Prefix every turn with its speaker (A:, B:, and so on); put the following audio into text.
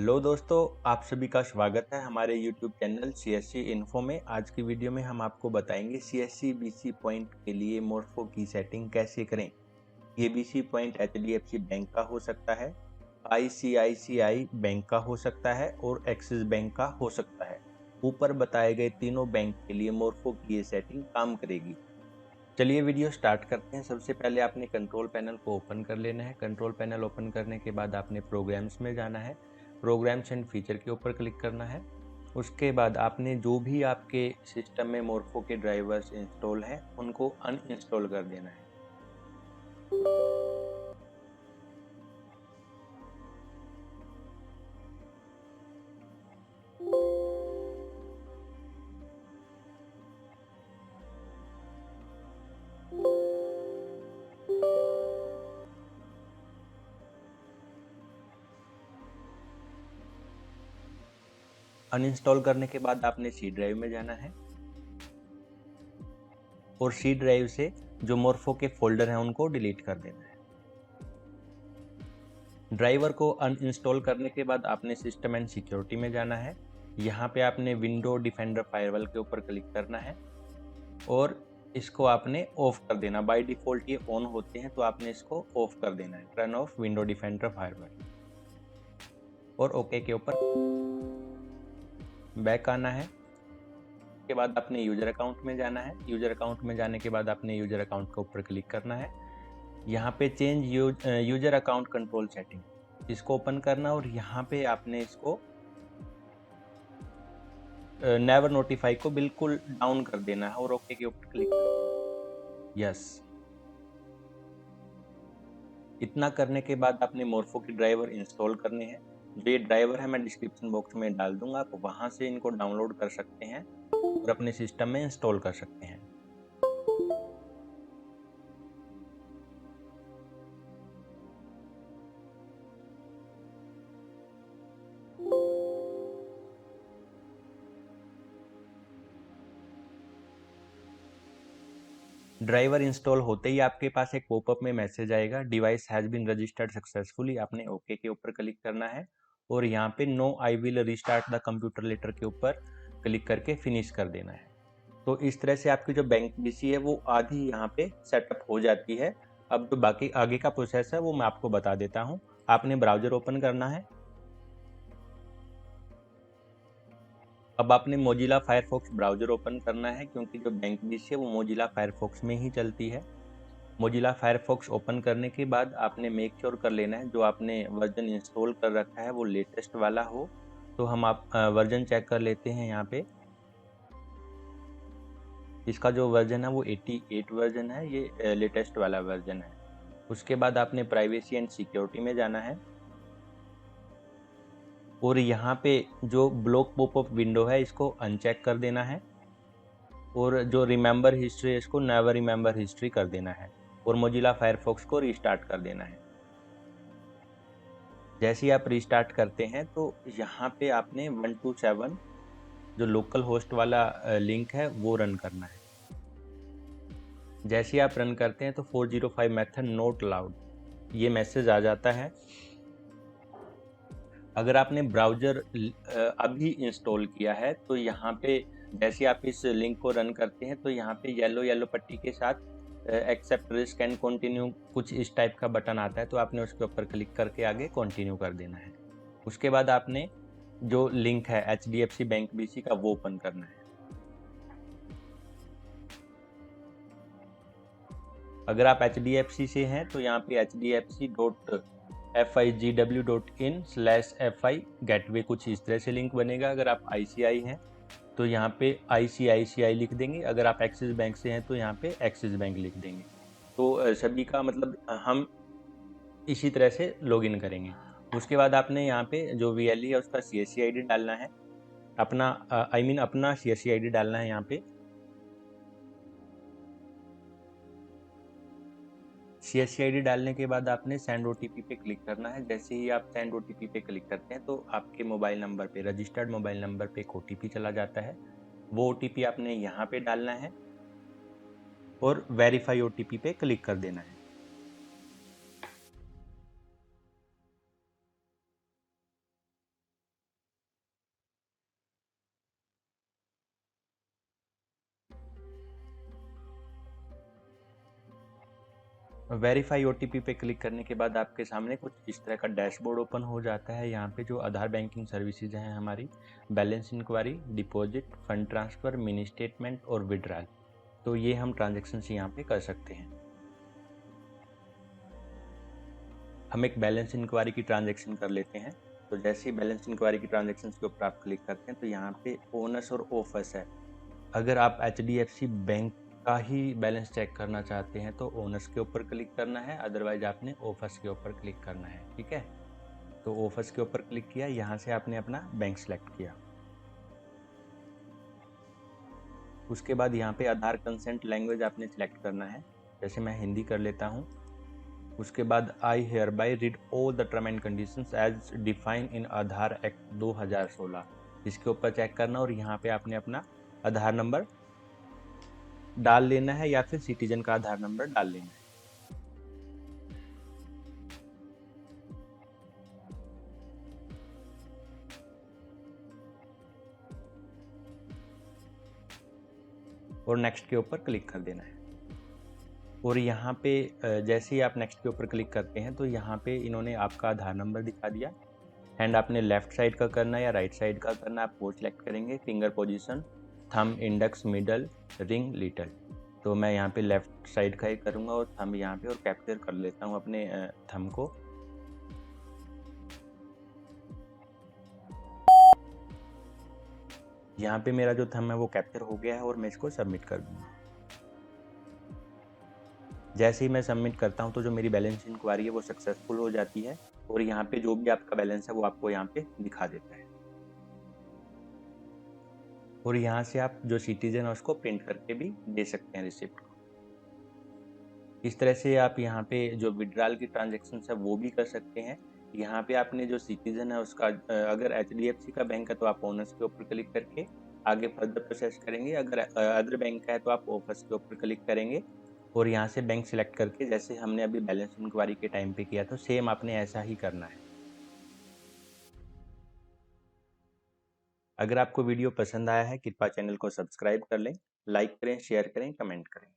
A: Hello दोस्तों, आप सभी का स्वागत है हमारे यूट्यूब चैनल सीएससी इन्फो में। आज की वीडियो में हम आपको बताएंगे सीएससी बीसी पॉइंट के लिए मोरफो की सेटिंग कैसे करें। ये बीसी पॉइंट एचडीएफसी बैंक का हो सकता है, आईसीआईसीआई बैंक का हो सकता है और एक्सिस बैंक का हो सकता है। ऊपर बताए गए तीनों बैंक के लिए मोरफो की ये सेटिंग काम करेगी। चलिए वीडियो स्टार्ट करते हैं। सबसे पहले आपने कंट्रोल पैनल को ओपन कर लेना है। कंट्रोल पैनल ओपन करने के बाद आपने प्रोग्राम्स में जाना है। प्रोग्राम्स एंड फीचर के ऊपर क्लिक करना है। उसके बाद आपने जो भी आपके सिस्टम में मोरफो के ड्राइवर्स इंस्टॉल हैं उनको अनइंस्टॉल कर देना है। अनइंस्टॉल करने के बाद आपने सी ड्राइव में जाना है और सी ड्राइव से जो मोरफो के फोल्डर हैं उनको डिलीट कर देना है। ड्राइवर को अनइंस्टॉल करने के बाद आपने सिस्टम एंड सिक्योरिटी में जाना है। यहाँ पे आपने विंडो डिफेंडर फायरवॉल के ऊपर क्लिक करना है और इसको आपने ऑफ कर देना। बाय डिफॉल्ट ये ऑन होते हैं तो आपने इसको ऑफ कर देना है। Turn off window defender firewall और ओके के ऊपर बैक आना है। उसके बाद आपने यूजर अकाउंट में जाना है। यूजर अकाउंट में जाने के बाद आपने यूजर अकाउंट के ऊपर क्लिक करना है। यहाँ पे change user account control setting इसको ओपन करना और यहाँ पे आपने इसको नेवर नोटिफाई को बिल्कुल डाउन कर देना है और ओके के ऊपर क्लिक। यस, इतना करने के बाद आपने मोरफो के ड्राइवर इंस्टॉल करने हैं। जो ये ड्राइवर है मैं डिस्क्रिप्शन बॉक्स में डाल दूंगा, आप वहां से इनको डाउनलोड कर सकते हैं और अपने सिस्टम में इंस्टॉल कर सकते हैं। ड्राइवर इंस्टॉल होते ही आपके पास एक पॉपअप में मैसेज आएगा, device has been registered successfully. आपने ओके के ऊपर क्लिक करना है और यहाँ पे no I will restart the computer later के ऊपर क्लिक करके फिनिश कर देना है। तो इस तरह से आपकी जो बैंक बीसी है वो आधी यहाँ पे सेटअप हो जाती है। अब जो बाकी आगे का प्रोसेस है वो मैं आपको बता देता हूँ। आपने ब्राउजर ओपन करना है। अब आपने मोजिला फायरफॉक्स ब्राउजर ओपन करना है क्योंकि जो बैंक बीसी है वो मोजिला फायरफॉक्स में ही चलती है। मोजिला फायरफॉक्स ओपन करने के बाद आपने मेक श्योर कर लेना है जो आपने वर्जन इंस्टॉल कर रखा है वो लेटेस्ट वाला हो। तो हम आप वर्जन चेक कर लेते हैं। यहाँ पे इसका जो वर्जन है वो 88 वर्जन है, ये लेटेस्ट वाला वर्जन है। उसके बाद आपने प्राइवेसी एंड सिक्योरिटी में जाना है और यहाँ पे जो ब्लॉक पॉपअप विंडो है इसको अनचेक कर देना है और जो रिमेंबर हिस्ट्री है इसको नेवर रिमेंबर हिस्ट्री कर देना है और मोजिला फायरफॉक्स को रीस्टार्ट कर देना है। जैसे ही आप रीस्टार्ट करते हैं तो यहाँ पे आपने 127 जो लोकल होस्ट वाला लिंक है वो रन करना है। जैसे ही आप रन करते हैं तो 405 मेथड नॉट अलाउड ये मैसेज आ जाता है। अगर आपने ब्राउजर अभी इंस्टॉल किया है तो यहाँ पे जैसे आप इस लिंक को रन करते हैं तो यहाँ पे येलो पट्टी के साथ एक्सेप्ट रिस्क एंड कंटिन्यू कुछ इस टाइप का बटन आता है, तो आपने उसके ऊपर क्लिक करके आगे कंटिन्यू कर देना है। उसके बाद आपने जो लिंक है एचडीएफसी बैंक बीसी का वो ओपन करना है। अगर आप एचडीएफसी से हैं तो यहाँ पे hdfc.figw.in/fi गेटवे कुछ इस तरह से लिंक बनेगा। अगर आप आईसीआई हैं तो यहाँ पे आईसीआईसीआई लिख देंगे। अगर आप एक्सिस बैंक से हैं तो यहाँ पे एक्सिस बैंक लिख देंगे। तो सभी का मतलब हम इसी तरह से लॉगिन करेंगे। उसके बाद आपने यहाँ पे जो वीएलई है उसका सीएससी आईडी डालना है, अपना अपना सीएससी आईडी डालना है। यहाँ पे सीएससी आईडी डालने के बाद आपने सेंड ओटीपी पे क्लिक करना है। जैसे ही आप सेंड ओटीपी पे क्लिक करते हैं तो आपके मोबाइल नंबर पे, रजिस्टर्ड मोबाइल नंबर पे एक ओटीपी चला जाता है। वो ओटीपी आपने यहाँ पे डालना है और वेरीफाई ओटीपी पे क्लिक कर देना है। वेरीफाई ओटीपी पे क्लिक करने के बाद आपके सामने कुछ इस तरह का डैशबोर्ड ओपन हो जाता है। यहाँ पे जो आधार बैंकिंग सर्विसेज हैं हमारी, balance inquiry, deposit, fund transfer, mini statement और विड्रॉल, तो ये हम ट्रांजेक्शन्स यहाँ पे कर सकते हैं। हम एक बैलेंस इंक्वायरी की ट्रांजेक्शन कर लेते हैं। तो जैसे ही बैलेंस इंक्वायरी की ट्रांजेक्शन के ऊपर आप क्लिक करते हैं तो यहाँ पे ओनस और ओफस है। अगर आप एचडीएफसी बैंक का ही बैलेंस चेक करना चाहते हैं तो ओनस के ऊपर क्लिक करना है, अदरवाइज आपने ओफस के ऊपर क्लिक करना है। ठीक है, तो ओफस के ऊपर क्लिक किया, यहाँ से आपने अपना बैंक सेलेक्ट किया। उसके बाद यहाँ पे आधार कंसेंट लैंग्वेज आपने सेलेक्ट करना है, जैसे मैं हिंदी कर लेता हूँ। उसके बाद I hereby read all the term and conditions as define in Aadhaar act 2016, इसके ऊपर चेक करना और यहाँ पे आपने अपना आधार नंबर डाल लेना है या फिर सिटीजन का आधार नंबर डाल लेना है। और नेक्स्ट के ऊपर क्लिक कर देना है। और यहाँ पे जैसे ही आप नेक्स्ट के ऊपर क्लिक करते हैं तो यहाँ पे इन्होंने आपका आधार नंबर दिखा दिया। हैंड आपने लेफ्ट साइड का करना है या राइट साइड का करना है, आप वो सिलेक्ट करेंगे। Finger position, thumb, index, middle, ring, little, तो मैं यहाँ पे लेफ्ट साइड का ही करूँगा और थंब यहाँ पे और कैप्चर कर लेता हूँ अपने थंब को। यहाँ पे मेरा जो थंब है वो कैप्चर हो गया है और मैं इसको सबमिट कर दूँगा। जैसे ही मैं सबमिट करता हूँ तो जो मेरी बैलेंस इंक्वायरी है वो सक्सेसफुल हो जाती है और यहाँ पे जो भी आपका बैलेंस है वो आपको यहाँ पे दिखा देता है। और यहाँ से आप जो सिटीजन है उसको प्रिंट करके भी दे सकते हैं रिसिप्ट को। इस तरह से आप यहाँ पे जो विड्रॉल की ट्रांजेक्शन है वो भी कर सकते हैं। यहाँ पे आपने जो सिटीजन है उसका अगर एचडीएफसी का बैंक है तो आप ओनर्स के ऊपर क्लिक करके आगे फर्दर प्रोसेस करेंगे। अगर अदर बैंक का है तो आप ऑफर्स के ऊपर क्लिक करेंगे और यहाँ से बैंक सिलेक्ट करके जैसे हमने अभी बैलेंस इंक्वायरी के टाइम पे किया तो सेम आपने ऐसा ही करना है। अगर आपको वीडियो पसंद आया है कृपया चैनल को सब्सक्राइब कर लें, लाइक करें, शेयर करें, कमेंट करें।